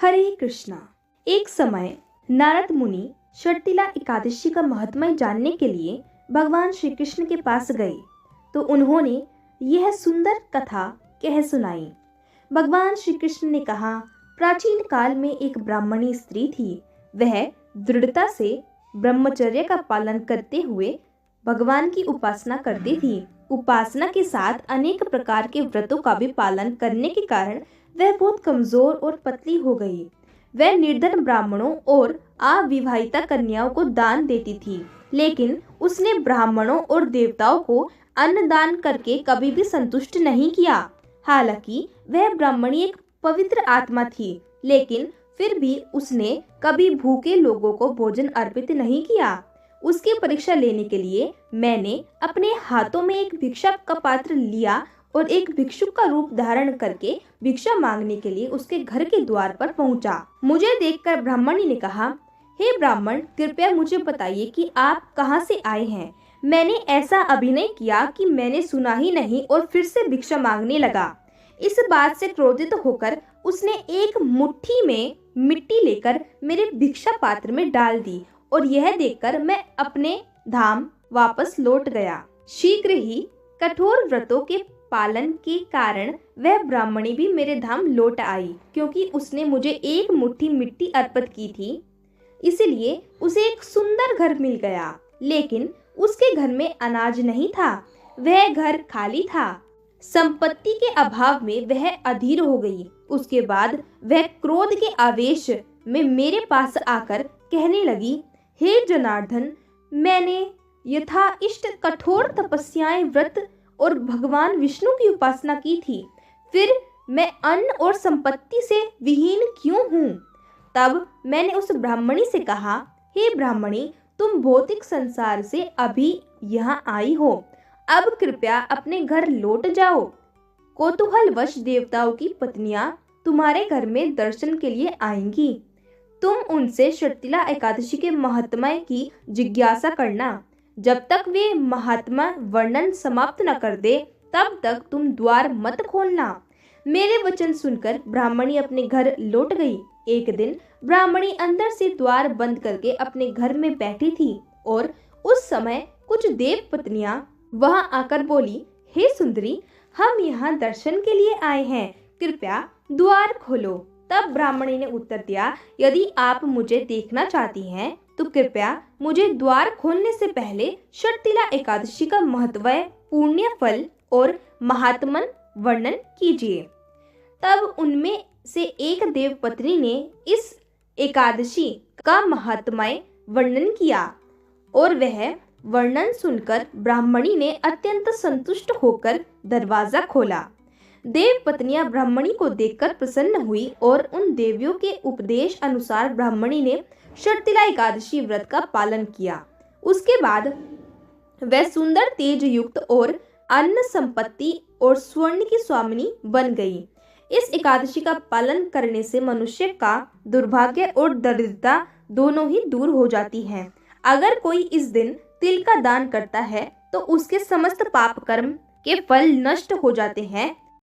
हरे कृष्णा। एक समय नारद मुनि षटतिला एकादशी का महात्म्य जानने के लिए भगवान श्री कृष्ण के पास गए तो उन्होंने यह सुंदर कथा कह सुनाई। भगवान श्री कृष्ण ने कहा, प्राचीन काल में एक ब्राह्मणी स्त्री थी। वह दृढ़ता से ब्रह्मचर्य का पालन करते हुए भगवान की उपासना करती थी। उपासना के साथ अनेक प्रकार के व्रतों का भी पालन करने के कारण वह बहुत कमजोर और पतली हो गई। वह निर्धन ब्राह्मणों और अविवाहिता कन्याओं को दान देती थी, लेकिन उसने ब्राह्मणों और देवताओं को अन्न दान करके कभी भी संतुष्ट नहीं किया। हालांकि वह ब्राह्मणी एक पवित्र आत्मा थी, लेकिन फिर भी उसने कभी भूखे लोगों को भोजन अर्पित नहीं किया। उसकी परीक्षा लेने के लिए मैंने अपने हाथों में एक भिक्षा का पात्र लिया और एक भिक्षुक का रूप धारण करके भिक्षा मांगने के लिए उसके घर के द्वार पर पहुंचा। मुझे देखकर ब्राह्मणी ने कहा, हे ब्राह्मण, कृपया मुझे बताइए कि आप कहां से आए हैं। मैंने ऐसा अभिनय किया कि मैंने सुना ही नहीं और फिर से भिक्षा मांगने लगा। इस बात से क्रोधित होकर उसने एक मुट्ठी में मिट्टी लेकर मेरे भिक्षा पात्र में डाल दी और यह देखकर मैं अपने धाम वापस लौट गया। शीघ्र ही कठोर व्रतों के पालन के कारण वह ब्राह्मणी भी मेरे धाम लौट आई। क्योंकि उसने मुझे एक मुट्ठी मिट्टी अर्पित की थी, इसलिए उसे एक सुंदर घर मिल गया। लेकिन उसके घर में अनाज नहीं था, वह घर खाली था। संपत्ति के अभाव में वह अधीर हो गई। उसके बाद वह क्रोध के आवेश में मेरे पास आकर कहने लगी, हे जनार्दन, मैंने यथा इष्ट कठोर तपस्याएं, व्रत और भगवान विष्णु की उपासना की थी, फिर मैं अन्न और संपत्ति से विहीन क्यों हूँ? तब मैंने उस ब्राह्मणी से कहा, हे ब्राह्मणी, तुम भौतिक संसार से अभी यहाँ आई हो, अब कृपया अपने घर लौट जाओ। कौतूहलवश देवताओं की पत्नियां तुम्हारे घर में दर्शन के लिए आएंगी। तुम उनसे षटतिला एकादशी के महात्म्य की जिज्ञासा करना। जब तक वे महात्मा वर्णन समाप्त न कर दे, तब तक तुम द्वार मत खोलना। मेरे वचन सुनकर ब्राह्मणी अपने घर लौट गई। एक दिन ब्राह्मणी अंदर से द्वार बंद करके अपने घर में बैठी थी और उस समय कुछ देव पत्नियां वहां आकर बोली, हे सुंदरी, हम यहाँ दर्शन के लिए आए हैं, कृपया द्वार खोलो। तब ब्राह्मणी ने उत्तर दिया, यदि आप मुझे देखना चाहती हैं तो कृपया मुझे द्वार खोलने से पहले षटतिला एकादशी का महत्व, पुण्य फल और महात्मन वर्णन कीजिए। तब उनमें से एक देव पत्नी ने इस एकादशी का महात्म्य वर्णन किया और वह वर्णन सुनकर ब्राह्मणी ने अत्यंत संतुष्ट होकर दरवाजा खोला। देव पत्नियां ब्राह्मणी को देखकर प्रसन्न हुई और उन देवियों के उपदेश अनुसार ब्राह्मणी ने षटतिला एकादशी व्रत का पालन किया। उसके बाद वह सुंदर तेज युक्त और अन्न संपत्ति और स्वर्ण की स्वामिनी बन गई। इस एकादशी का पालन करने से मनुष्य का दुर्भाग्य और दरिद्रता दोनों ही दूर हो जाती हैं। अगर कोई इस दिन तिल का दान करता है तो उसके समस्त पाप कर्म के फल नष्ट हो जाते हैं